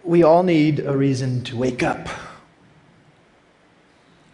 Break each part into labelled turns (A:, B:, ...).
A: we all need a reason to wake up.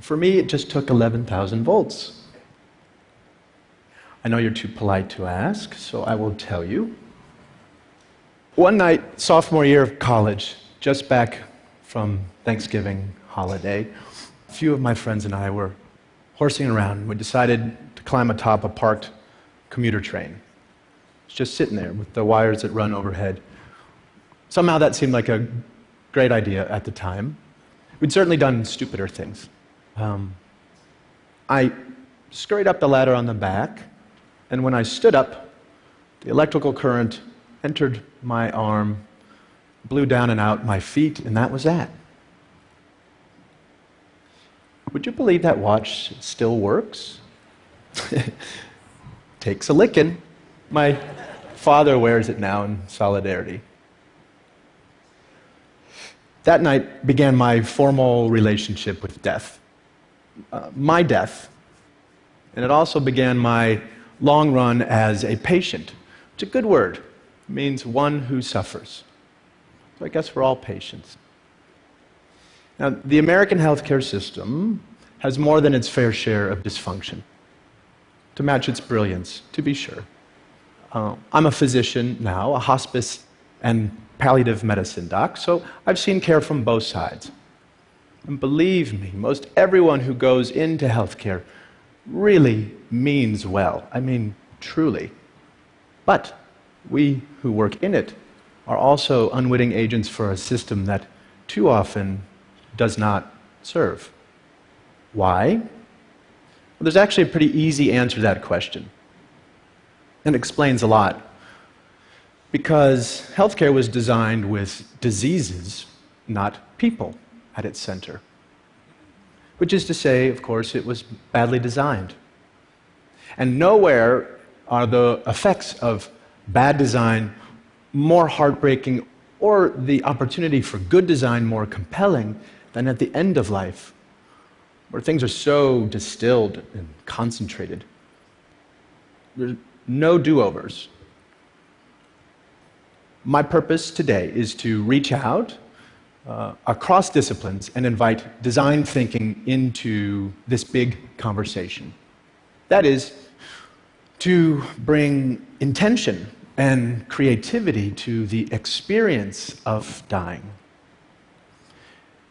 A: For me, it just took 11,000 volts. I know you're too polite to ask, so I will tell you. One night, sophomore year of college, just back from Thanksgiving holiday, a few of my friends and I were horsing around. We decided to climb atop a parked commuter train. It's just sitting there with the wires that run overhead. Somehow that seemed like a great idea at the time. We'd certainly done stupider things. I scurried up the ladder on the back, and when I stood up, the electrical current entered my arm, blew down and out my feet, and that was that. Would you believe that watch still works? Takes a licking. My father wears it now in solidarity. That night began my formal relationship with death. My death. And it also began my long run as a patient. It's a good word. It means one who suffers. So I guess we're all patients. Now, the American healthcare system has more than its fair share of dysfunction. To match its brilliance, to be sure. I'm a physician now, a hospice and palliative medicine doc, so I've seen care from both sides. And believe me, most everyone who goes into healthcare really means well. I mean, truly. But we who work in it are also unwitting agents for a system that too often does not serve. Why? Well, there's actually a pretty easy answer to that question. And it explains a lot. Because healthcare was designed with diseases, not people, at its center. Which is to say, of course, it was badly designed. And nowhere are the effects of bad design more heartbreaking or the opportunity for good design more compelling than at the end of life, where things are so distilled and concentrated. There's no do-overs. My purpose today is to reach out across disciplines and invite design thinking into this big conversation. That is, to bring intention and creativity to the experience of dying.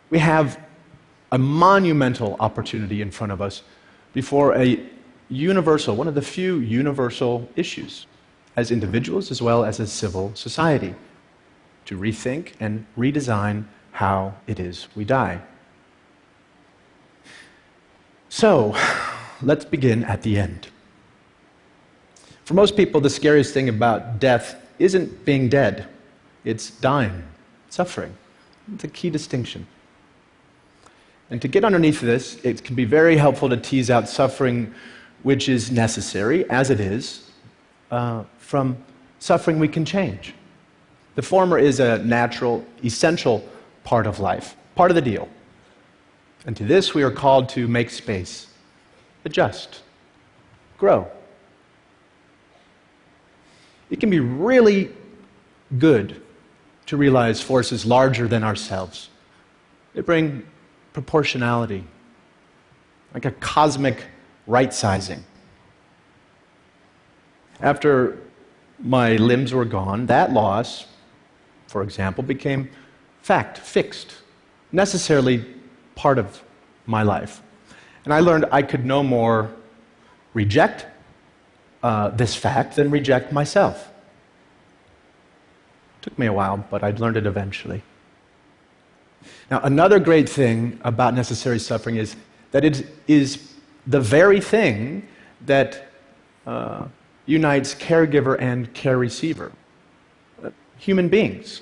A: We have a monumental opportunity in front of us before a universal, one of the few universal issues, as individuals as well as a civil society, to rethink and redesign how it is we die. So, let's begin at the end. For most people, the scariest thing about death isn't being dead, it's dying, suffering. It's a key distinction. And to get underneath this, it can be very helpful to tease out suffering which is necessary, as it is, from suffering we can change. The former is a natural, essential part of life, part of the deal. And to this we are called to make space, adjust, grow. It can be really good to realize forces larger than ourselves. They bring proportionality, like a cosmic right-sizing. After my limbs were gone, that loss, for example, became fact, fixed, necessarily part of my life. And I learned I could no more reject this fact than reject myself. It took me a while, but I'd learned it eventually. Now, another great thing about necessary suffering is that it is the very thing that unites caregiver and care receiver, human beings.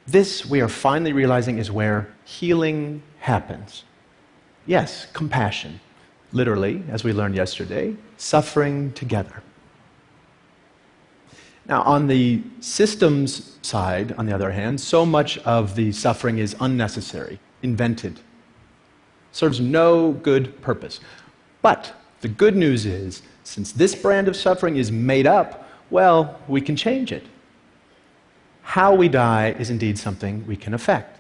A: This, we are finally realizing, is where healing happens. Yes, compassion. Literally, as we learned yesterday, suffering together. Now, on the systems side, on the other hand, so much of the suffering is unnecessary, invented, serves no good purpose. But the good news is, since this brand of suffering is made up, well, we can change it. how we die is indeed something we can affect.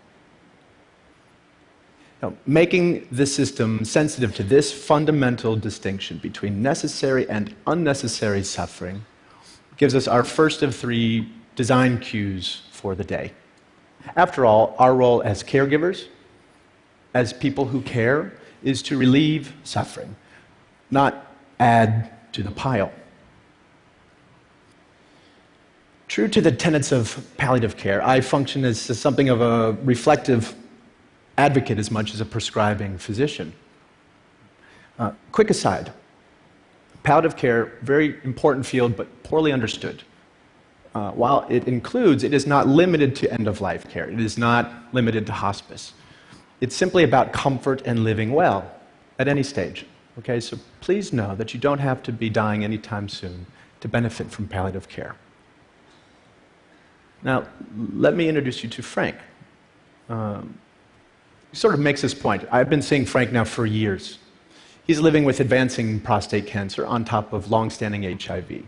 A: Now, making the system sensitive to this fundamental distinction between necessary and unnecessary suffering gives us our first of three design cues for the day. After all, our role as caregivers, as people who care, is to relieve suffering, not add to the pile. True to the tenets of palliative care, I function as something of a reflective advocate as much as a prescribing physician. Quick aside, palliative care, very important field, but poorly understood. While it includes, it is not limited to end-of-life care. It is not limited to hospice. It's simply about comfort and living well at any stage. Okay, so please know that you don't have to be dying anytime soon to benefit from palliative care. Now, let me introduce you to Frank. He sort of makes this point. I've been seeing Frank now for years. He's living with advancing prostate cancer on top of long-standing HIV.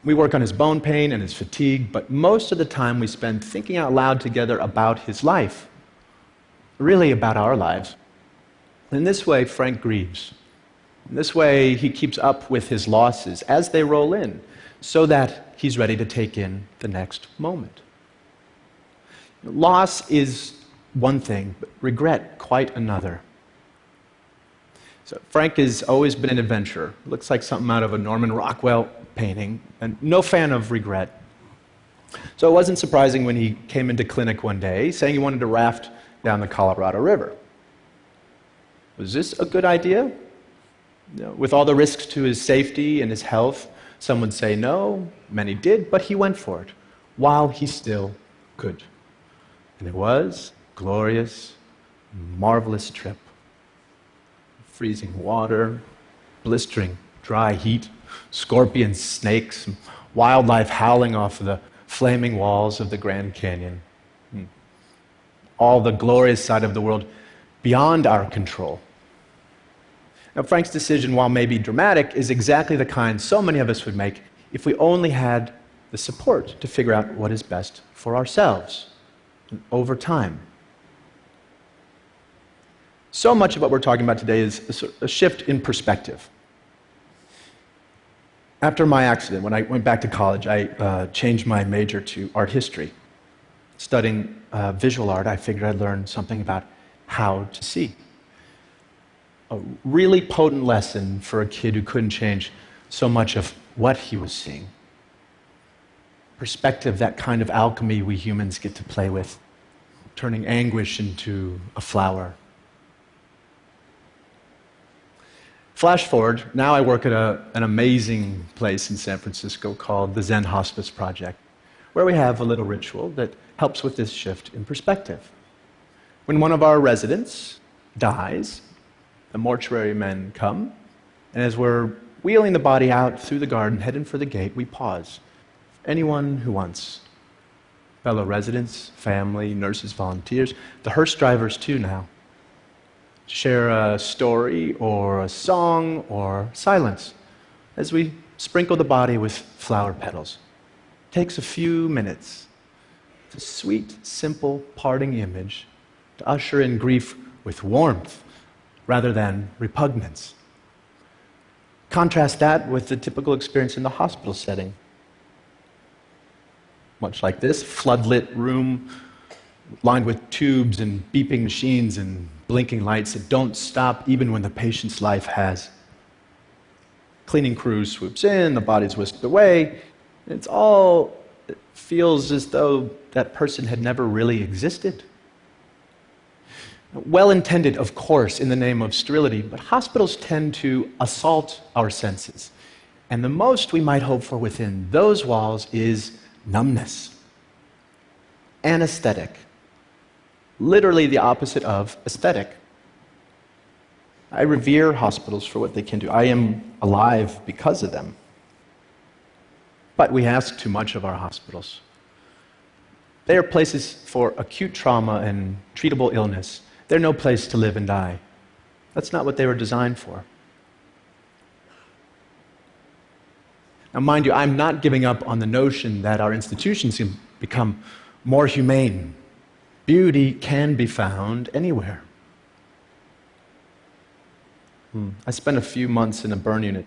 A: We work on his bone pain and his fatigue, but most of the time we spend thinking out loud together about his life, really about our lives. In this way, Frank grieves. In this way, he keeps up with his losses as they roll in, so that he's ready to take in the next moment. Loss is one thing, but regret quite another. So Frank has always been an adventurer. Looks like something out of a Norman Rockwell painting, and no fan of regret. So it wasn't surprising when he came into clinic one day saying he wanted to raft down the Colorado River. Was this a good idea? With all the risks to his safety and his health, some would say no, many did, but he went for it while he still could. And it was a glorious, marvelous trip. Freezing water, blistering dry heat, scorpions, snakes, wildlife howling off the flaming walls of the Grand Canyon. All the glorious side of the world beyond our control. Now, Frank's decision, while maybe dramatic, is exactly the kind so many of us would make if we only had the support to figure out what is best for ourselves over time. So much of what we're talking about today is a shift in perspective. After my accident, when I went back to college, I changed my major to art history. Studying visual art, I figured I'd learn something about how to see. A really potent lesson for a kid who couldn't change so much of what he was seeing. Perspective, that kind of alchemy we humans get to play with, turning anguish into a flower. Flash forward, now I work at an amazing place in San Francisco called the Zen Hospice Project, where we have a little ritual that helps with this shift in perspective. When one of our residents dies, the mortuary men come, and as we're wheeling the body out through the garden, heading for the gate, we pause. Anyone who wants. Fellow residents, family, nurses, volunteers, the hearse drivers too now. Share a story or a song or silence as we sprinkle the body with flower petals. It takes a few minutes. It's a sweet, simple parting image to usher in grief with warmth rather than repugnance. Contrast that with the typical experience in the hospital setting. Much like this, floodlit room lined with tubes and beeping machines and blinking lights that don't stop even when the patient's life has. Cleaning crew swoops in, the body's whisked away. It feels as though that person had never really existed. Well-intended, of course, in the name of sterility, but hospitals tend to assault our senses. And the most we might hope for within those walls is numbness. Anesthetic. Literally the opposite of aesthetic. I revere hospitals for what they can do. I am alive because of them. But we ask too much of our hospitals. They are places for acute trauma and treatable illness. They're no place to live and die. That's not what they were designed for. Now, mind you, I'm not giving up on the notion that our institutions become more humane. Beauty can be found anywhere. I spent a few months in a burn unit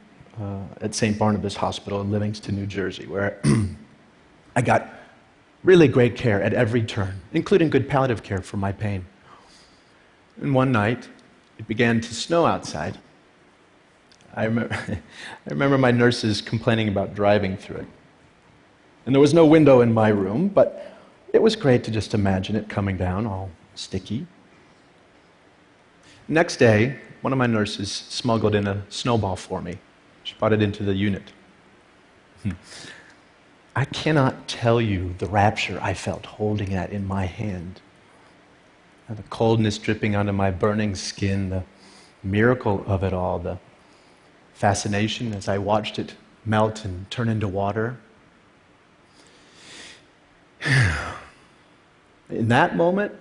A: at St. Barnabas Hospital in Livingston, New Jersey, where I got really great care at every turn, including good palliative care for my pain. And one night, it began to snow outside. I remember my nurses complaining about driving through it. And there was no window in my room, but it was great to just imagine it coming down all sticky. Next day, one of my nurses smuggled in a snowball for me. She brought it into the unit. I cannot tell you the rapture I felt holding that in my hand. And the coldness dripping onto my burning skin, the miracle of it all, the fascination as I watched it melt and turn into water. In that moment,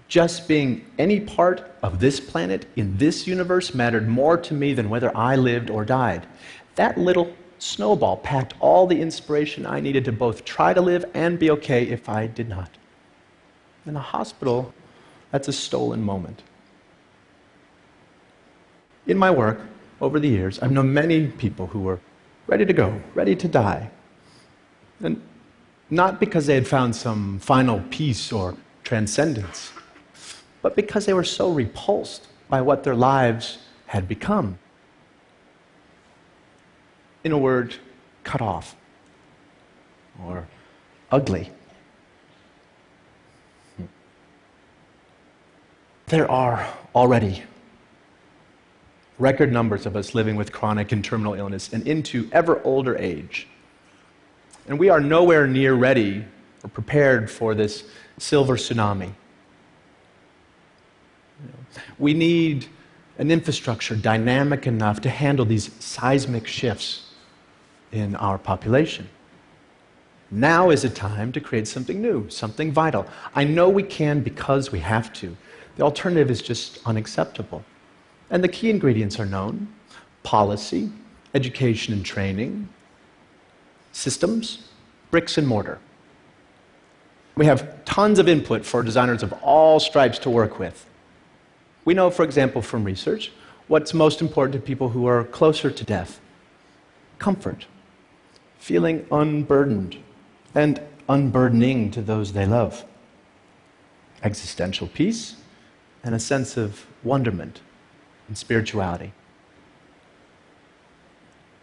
A: just being any part of this planet in this universe mattered more to me than whether I lived or died. That little snowball packed all the inspiration I needed to both try to live and be okay if I did not. In a hospital, that's a stolen moment. In my work, over the years, I've known many people who were ready to go, ready to die. And not because they had found some final peace or transcendence, but because they were so repulsed by what their lives had become. In a word, cut off, or ugly. There are already record numbers of us living with chronic and terminal illness and into ever older age. And we are nowhere near ready or prepared for this silver tsunami. We need an infrastructure dynamic enough to handle these seismic shifts in our population. Now is a time to create something new, something vital. I know we can because we have to. The alternative is just unacceptable. And the key ingredients are known: policy, education and training, systems, bricks and mortar. We have tons of input for designers of all stripes to work with. We know, for example, from research, what's most important to people who are closer to death: comfort, feeling unburdened, and unburdening to those they love, existential peace, and a sense of wonderment and spirituality.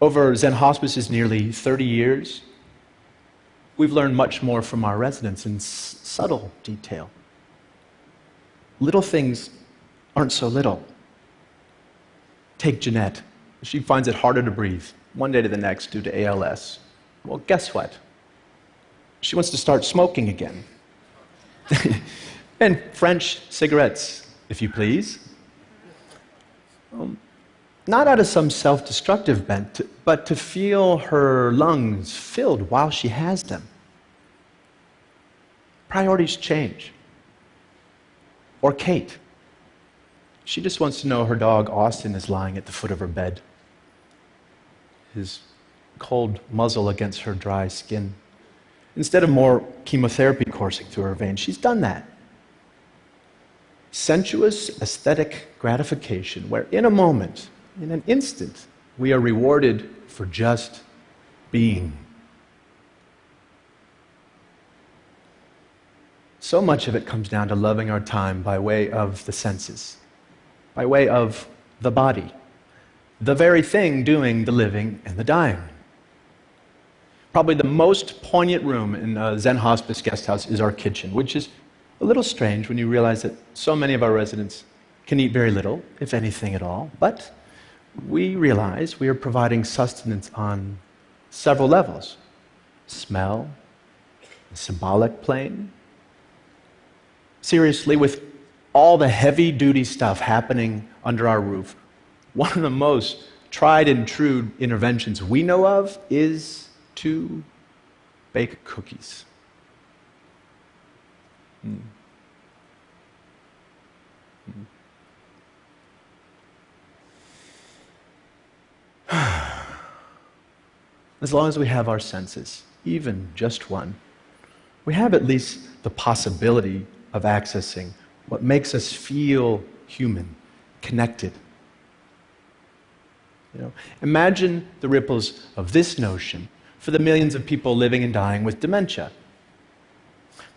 A: Over Zen Hospice's nearly 30 years, we've learned much more from our residents in subtle detail. Little things aren't so little. Take Jeanette. She finds it harder to breathe one day to the next due to ALS. Well, guess what? She wants to start smoking again. And French cigarettes, if you please. Not out of some self-destructive bent, but to feel her lungs filled while she has them. Priorities change. Or Kate. She just wants to know her dog Austin is lying at the foot of her bed, his cold muzzle against her dry skin. Instead of more chemotherapy coursing through her veins, she's done that. Sensuous, aesthetic gratification, where in a moment, in an instant, we are rewarded for just being. So much of it comes down to loving our time by way of the senses, by way of the body, the very thing doing the living and the dying. Probably the most poignant room in a Zen Hospice guest house is our kitchen, which is a little strange when you realize that so many of our residents can eat very little, if anything at all, but we realize we are providing sustenance on several levels: smell, the symbolic plane. Seriously, with all the heavy-duty stuff happening under our roof, one of the most tried and true interventions we know of is to bake cookies. As long as we have our senses, even just one, we have at least the possibility of accessing what makes us feel human, connected. Imagine the ripples of this notion for the millions of people living and dying with dementia.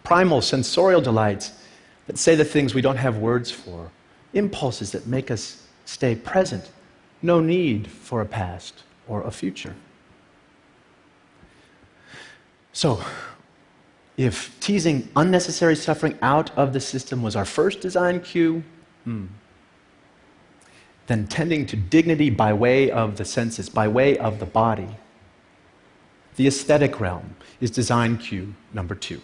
A: Primal sensorial delights that say the things we don't have words for, impulses that make us stay present, no need for a past or a future. So, if teasing unnecessary suffering out of the system was our first design cue, then tending to dignity by way of the senses, by way of the body, the aesthetic realm is design cue number 2.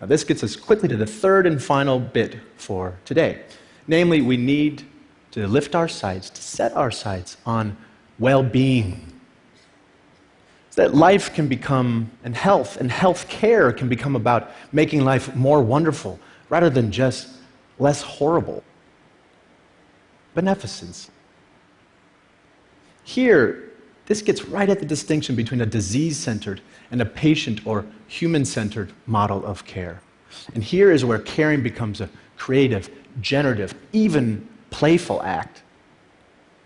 A: Now, this gets us quickly to the third and final bit for today. Namely, we need to lift our sights, to set our sights on well-being. So that life can become, and health care can become about making life more wonderful rather than just less horrible. Beneficence. Here, this gets right at the distinction between a disease-centered and a patient or human-centered model of care. And here is where caring becomes a creative, generative, even playful act.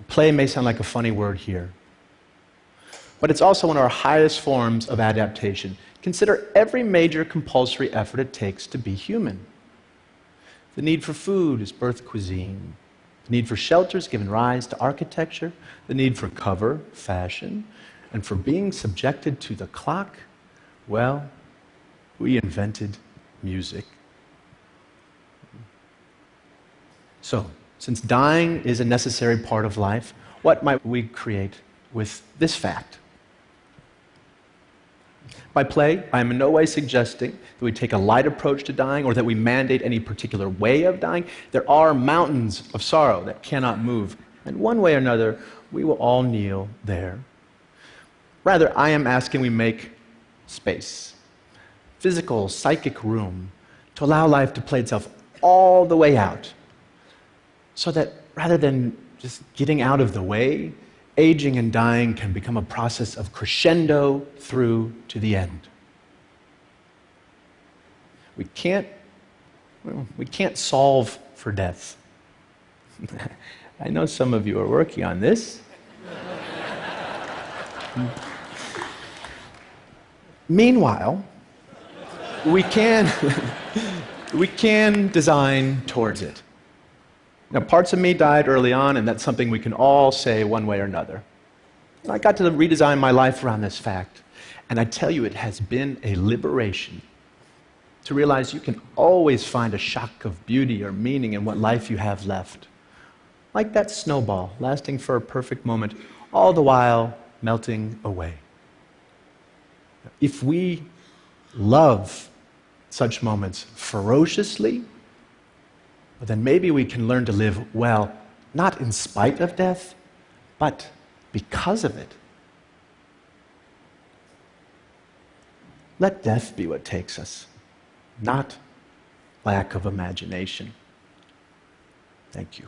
A: Play may sound like a funny word here, but it's also one of our highest forms of adaptation. Consider every major compulsory effort it takes to be human. The need for food is birth cuisine. The need for shelter has given rise to architecture. The need for cover, fashion. And for being subjected to the clock, well, we invented music. So, since dying is a necessary part of life, what might we create with this fact? By play, I am in no way suggesting that we take a light approach to dying or that we mandate any particular way of dying. There are mountains of sorrow that cannot move, and one way or another, we will all kneel there. Rather, I am asking we make space, physical, psychic room, to allow life to play itself all the way out, so that rather than just getting out of the way, aging and dying can become a process of crescendo through to the end. We can't solve for death. I know some of you are working on this. Meanwhile, we can design towards it. Now, parts of me died early on, and that's something we can all say one way or another. I got to redesign my life around this fact, and I tell you, it has been a liberation to realize you can always find a shock of beauty or meaning in what life you have left. Like that snowball, lasting for a perfect moment, all the while melting away. If we love such moments ferociously, then maybe we can learn to live well, not in spite of death, but because of it. Let death be what takes us, not lack of imagination. Thank you.